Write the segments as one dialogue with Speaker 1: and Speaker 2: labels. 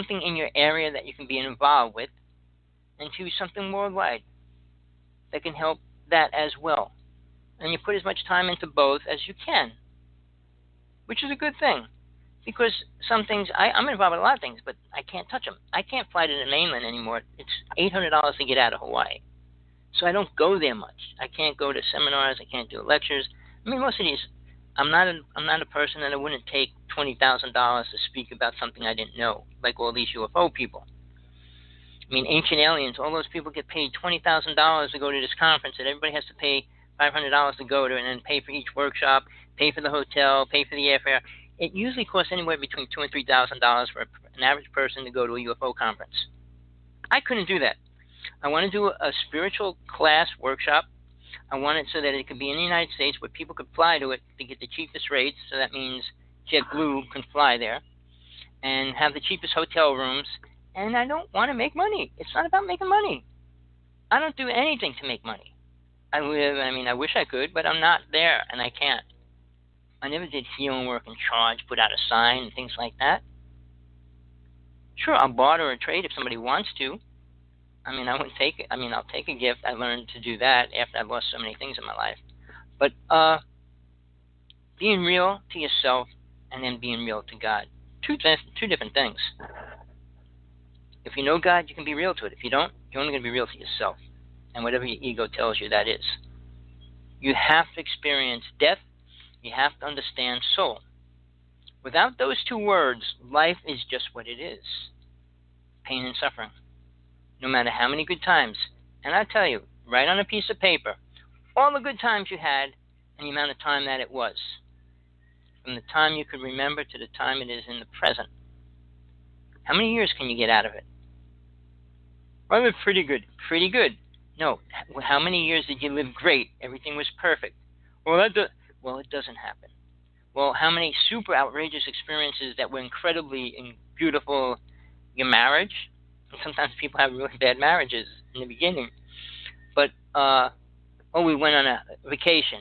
Speaker 1: something in your area that you can be involved with, and 2, something worldwide that can help that as well. And you put as much time into both as you can, which is a good thing. Because some things, I'm involved in a lot of things, but I can't touch them. I can't fly to the mainland anymore. It's $800 to get out of Hawaii. So I don't go there much. I can't go to seminars. I can't do lectures. I mean, most of these, I'm not a person that I wouldn't take $20,000 to speak about something I didn't know, like all these UFO people. I mean, ancient aliens, all those people get paid $20,000 to go to this conference, and everybody has to pay $500 to go to it, and then pay for each workshop, pay for the hotel, pay for the airfare. It usually costs anywhere between $2,000 and $3,000 for an average person to go to a UFO conference. I couldn't do that. I want to do a spiritual class workshop. I want it so that it could be in the United States where people could fly to it to get the cheapest rates. So that means JetBlue can fly there and have the cheapest hotel rooms. And I don't want to make money. It's not about making money. I don't do anything to make money. I wish I could, but I'm not there, and I can't. I never did healing work and charge, put out a sign, and things like that. Sure, I'll barter or trade if somebody wants to. I mean, I wouldn't take it. I mean, I'll take a gift. I learned to do that after I lost so many things in my life. But being real to yourself and then being real to God, two different things. If you know God, you can be real to it. If you don't, you're only going to be real to yourself and whatever your ego tells you that is. You have to experience death. You have to understand soul. Without those 2 words, life is just what it is. Pain and suffering. No matter how many good times. And I tell you, write on a piece of paper all the good times you had and the amount of time that it was. From the time you could remember to the time it is in the present. How many years can you get out of it? Well, I lived pretty good. Pretty good. No. How many years did you live great? Everything was perfect. Well, it doesn't happen. Well, how many super outrageous experiences that were incredibly beautiful? Your marriage? And sometimes people have really bad marriages in the beginning. But, we went on a vacation.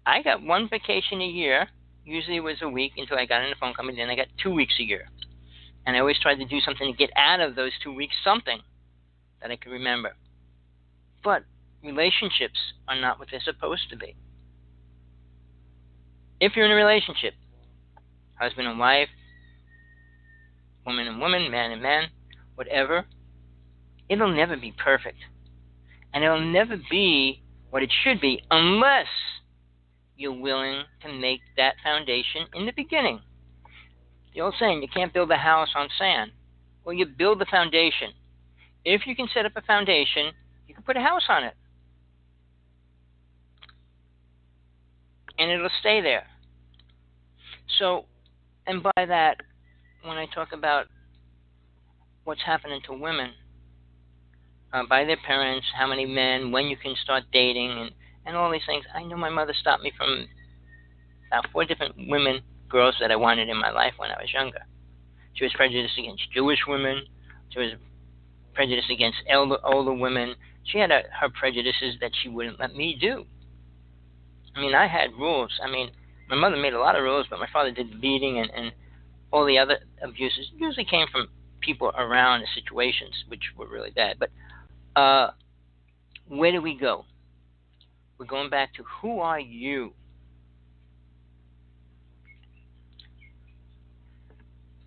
Speaker 1: I got 1 vacation a year. Usually it was a week until I got in the phone company. Then I got 2 weeks a year. And I always tried to do something to get out of those 2 weeks, something that I could remember. But relationships are not what they're supposed to be. If you're in a relationship, husband and wife, woman and woman, man and man, whatever, it'll never be perfect. And it'll never be what it should be unless you're willing to make that foundation in the beginning. The old saying, you can't build a house on sand. Well, you build the foundation. If you can set up a foundation, you can put a house on it. And it'll stay there. So, and by that, when I talk about what's happening to women, by their parents, how many men, when you can start dating, and all these things, I know my mother stopped me from about 4 different girls that I wanted in my life when I was younger. She was prejudiced against Jewish women. She was prejudiced against older women. She had her prejudices that she wouldn't let me do. I mean, I had rules. I mean, my mother made a lot of rules, but my father did the beating and all the other abuses. Usually came from people around the situations, which were really bad. But where do we go? We're going back to who are you?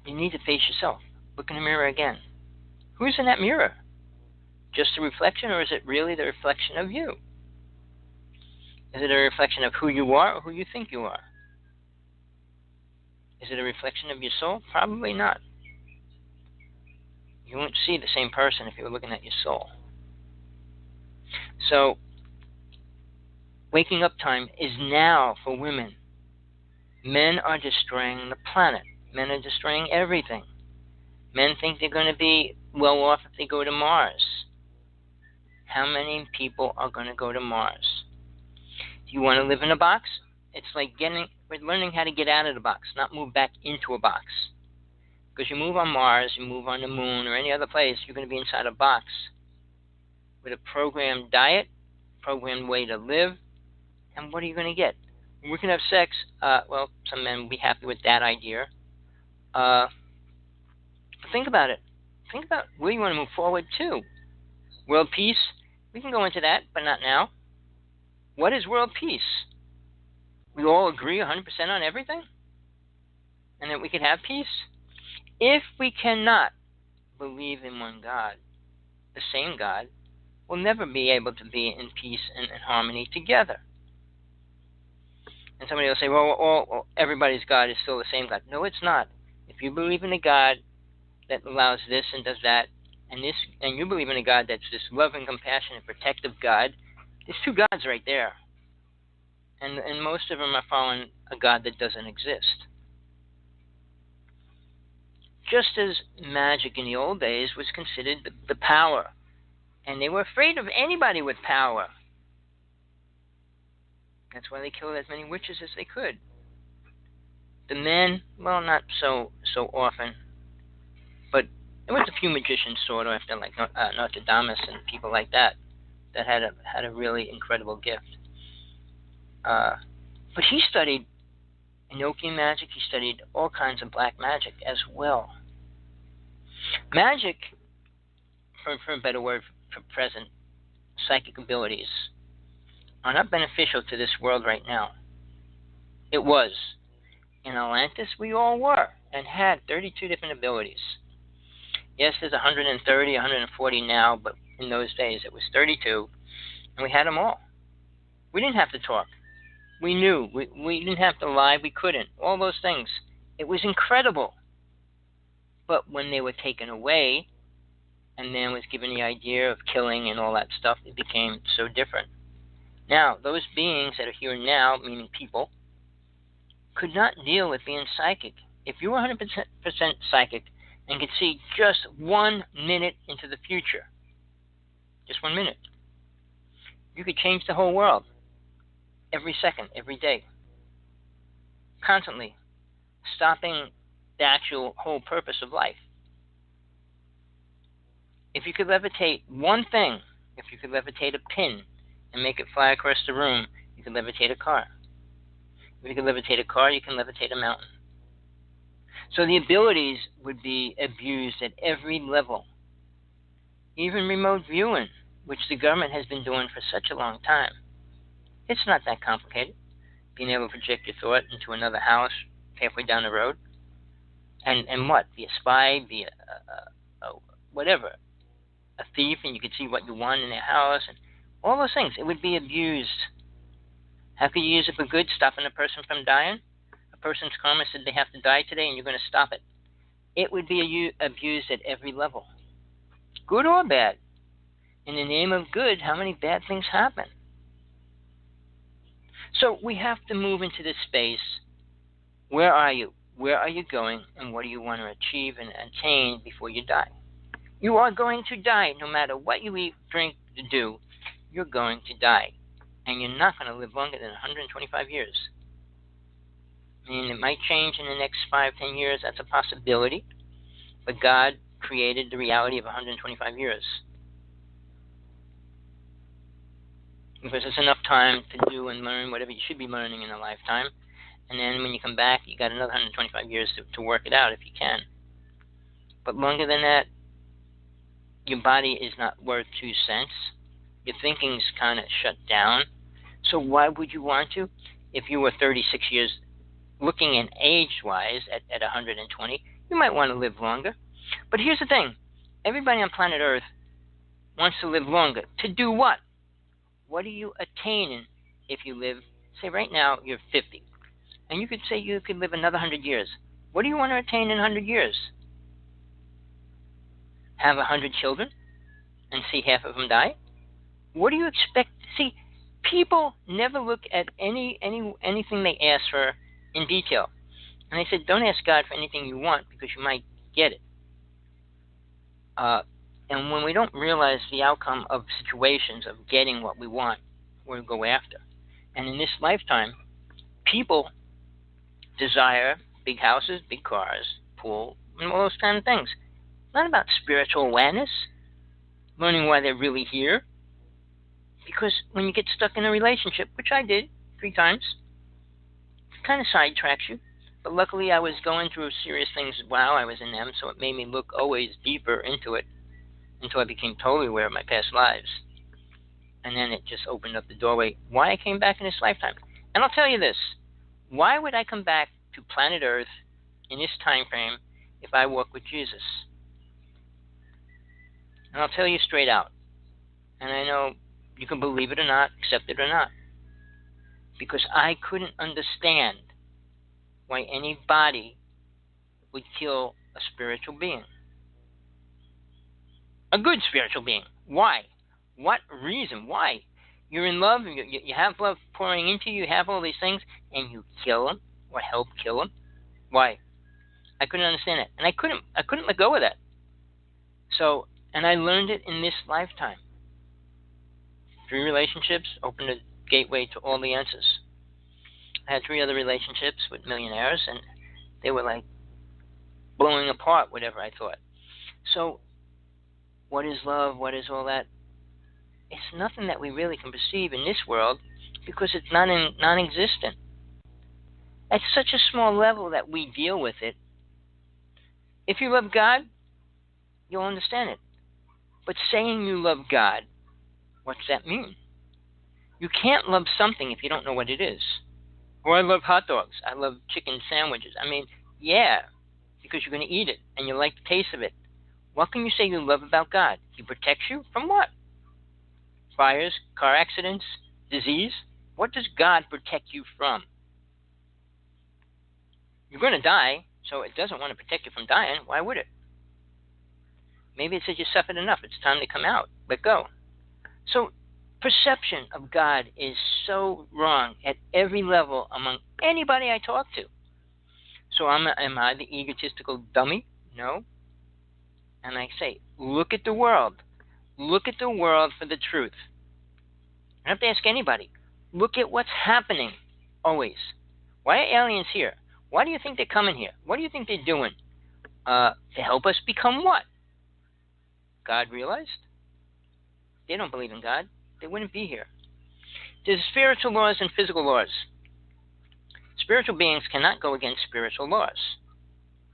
Speaker 1: You need to face yourself. Look in the mirror again. Who's in that mirror? Just a reflection, or is it really the reflection of you? Is it a reflection of who you are or who you think you are? Is it a reflection of your soul? Probably not. You won't see the same person if you were looking at your soul. So, waking up time is now for women. Men are destroying the planet. Men are destroying everything. Men think they're going to be well off if they go to Mars. How many people are going to go to Mars? Do you want to live in a box? It's like we're learning how to get out of the box, not move back into a box. Because you move on Mars, you move on the moon, or any other place, you're going to be inside a box. With a programmed diet, programmed way to live, and what are you going to get? We can have sex. Some men will be happy with that idea. But think about it. Think about where you want to move forward to. World peace, we can go into that, but not now. What is world peace? We all agree 100% on everything? And that we could have peace? If we cannot believe in one God, the same God, we'll never be able to be in peace and harmony together. And somebody will say, well, everybody's God is still the same God. No, it's not. If you believe in a God that allows this and does that, and you believe in a God that's this loving, compassionate, protective God, there's two gods right there. And most of them are following a God that doesn't exist. Just as magic in the old days was considered the power, and they were afraid of anybody with power. That's why they killed as many witches as they could. The men, well, not so often, but there was a few magicians sort of after, like Nostradamus and people like that had a really incredible gift. But he studied Enochian magic. He studied all kinds of black magic as well. Magic, for a better word for present, psychic abilities are not beneficial to this world right now. It was. In Atlantis, we all were and had 32 different abilities. Yes, there's 130, 140 now, but in those days it was 32, and we had them all. We didn't have to talk. We knew. We didn't have to lie. We couldn't. All those things. It was incredible. But when they were taken away, and man was given the idea of killing and all that stuff, it became so different. Now, those beings that are here now, meaning people, could not deal with being psychic. If you were 100% psychic and could see just 1 minute into the future, just 1 minute, you could change the whole world. Every second, every day. Constantly. Stopping the actual whole purpose of life. If you could levitate one thing, if you could levitate a pin and make it fly across the room, you could levitate a car. If you could levitate a car, you can levitate a mountain. So the abilities would be abused at every level. Even remote viewing, which the government has been doing for such a long time. It's not that complicated. Being able to project your thought into another house halfway down the road. And what? Be a spy, be a whatever. A thief, and you could see what you want in their house, and all those things. It would be abused. How could you use it for good, stopping a person from dying? A person's karma said they have to die today, and you're going to stop it. It would be abused at every level. Good or bad. In the name of good, how many bad things happen? So we have to move into this space. Where are you? Where are you going? And what do you want to achieve and attain before you die? You are going to die. No matter what you eat, drink, do, you're going to die. And you're not going to live longer than 125 years. I mean, it might change in the next 5-10 years. That's a possibility. But God created the reality of 125 years. Because there's enough time to do and learn whatever you should be learning in a lifetime. And then when you come back, you got another 125 years to work it out if you can. But longer than that, your body is not worth 2 cents. Your thinking's kind of shut down. So why would you want to? If you were 36 years, looking in age-wise at 120, you might want to live longer. But here's the thing. Everybody on planet Earth wants to live longer. To do what? What are you attaining if you live, say right now, you're 50. And you could say you could live another 100 years. What do you want to attain in 100 years? Have 100 children and see half of them die? What do you expect? See, people never look at anything they ask for in detail. And they said, don't ask God for anything you want because you might get it. And when we don't realize the outcome of situations of getting what we want, we'll go after. And in this lifetime, people desire big houses, big cars, pool, and all those kind of things. Not about spiritual awareness, learning why they're really here. Because when you get stuck in a relationship, which I did 3 times, it kind of sidetracks you. But luckily, I was going through serious things while I was in them, so it made me look always deeper into it until I became totally aware of my past lives. And then it just opened up the doorway why I came back in this lifetime. And I'll tell you this, why would I come back to planet Earth in this time frame if I walk with Jesus? And I'll tell you straight out. And I know you can believe it or not, accept it or not. Because I couldn't understand why anybody would kill a spiritual being. A good spiritual being. Why? What reason? Why? You're in love, you have love pouring into you, you have all these things, and you kill them or help kill them. Why? I couldn't understand it. And I couldn't let go of that. So, and I learned it in this lifetime. 3 relationships opened a gateway to all the answers. I had 3 other relationships with millionaires, and they were like blowing apart whatever I thought. So, what is love? What is all that? It's nothing that we really can perceive in this world because it's non-existent. At such a small level that we deal with it. If you love God, you'll understand it. But saying you love God, what's that mean? You can't love something if you don't know what it is. Or I love hot dogs. I love chicken sandwiches. I mean, yeah, because you're going to eat it and you like the taste of it. What can you say you love about God? He protects you from what? Fires, car accidents, disease? What does God protect you from? You're going to die, so it doesn't want to protect you from dying. Why would it? Maybe it says you suffered enough. It's time to come out. Let go. So perception of God is so wrong at every level among anybody I talk to. So am I the egotistical dummy? No. And I say, look at the world. Look at the world for the truth. I don't have to ask anybody. Look at what's happening always. Why are aliens here? Why do you think they're coming here? What do you think they're doing? To help us become what? God realized? They don't believe in God. They wouldn't be here. There's spiritual laws and physical laws. Spiritual beings cannot go against spiritual laws,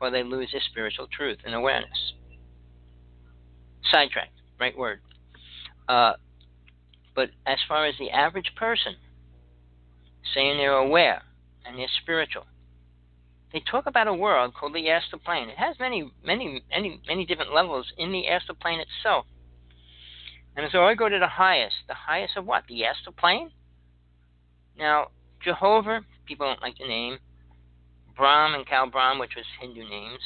Speaker 1: or they lose their spiritual truth and awareness. Sidetracked, right word. But as far as the average person, saying they're aware and they're spiritual, they talk about a world called the astral plane. It has many different levels in the astral plane itself. And so I go to the highest. The highest of what? The astral plane? Now, Jehovah, people don't like the name. Brahm and Kal Brahm, which was Hindu names,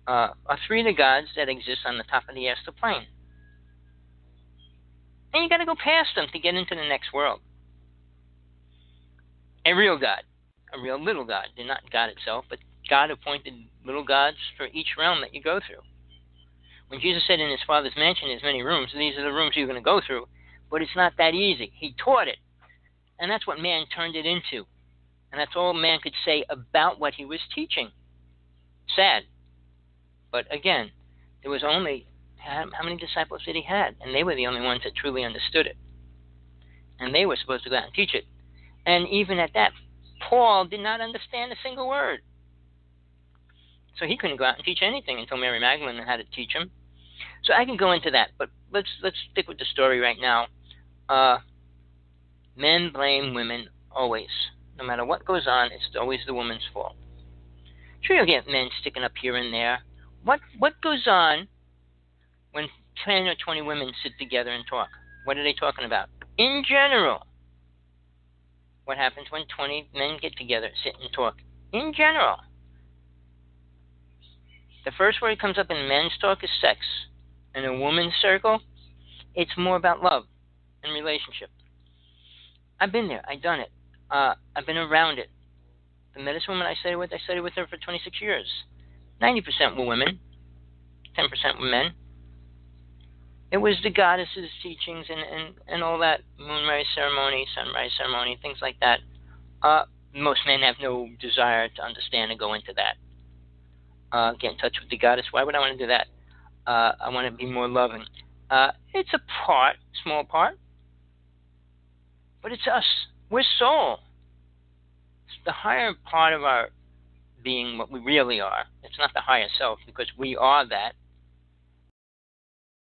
Speaker 1: are 3 of the gods that exist on the top of the astral plane. And you got to go past them to get into the next world. A real God, a real little God. They're not God itself, but God appointed little gods for each realm that you go through. When Jesus said in his Father's mansion there's many rooms, these are the rooms you're going to go through, but it's not that easy. He taught it, and that's what man turned it into. And that's all man could say about what he was teaching. Sad. But again, there was only, how many disciples did he have? And they were the only ones that truly understood it. And they were supposed to go out and teach it. And even at that, Paul did not understand a single word. So he couldn't go out and teach anything until Mary Magdalene had to teach him. So I can go into that, but let's stick with the story right now. Men blame women always. No matter what goes on, it's always the woman's fault. Sure, you'll get men sticking up here and there. What goes on when 10 or 20 women sit together and talk? What are they talking about? In general, what happens when 20 men get together, sit and talk? In general. The first word that comes up in men's talk is sex. In a woman's circle, it's more about love and relationship. I've been there. I've done it. I've been around it. The medicine woman I studied with her for 26 years. 90% were women, 10% were men. It was the goddesses' teachings and all that, moonrise ceremony, sunrise ceremony, things like that. Most men have no desire to understand and go into that. Get in touch with the goddess. Why would I want to do that? I want to be more loving. It's a part, small part, but it's us. We're soul. The higher part of our being what we really are. It's not the higher self, because we are that.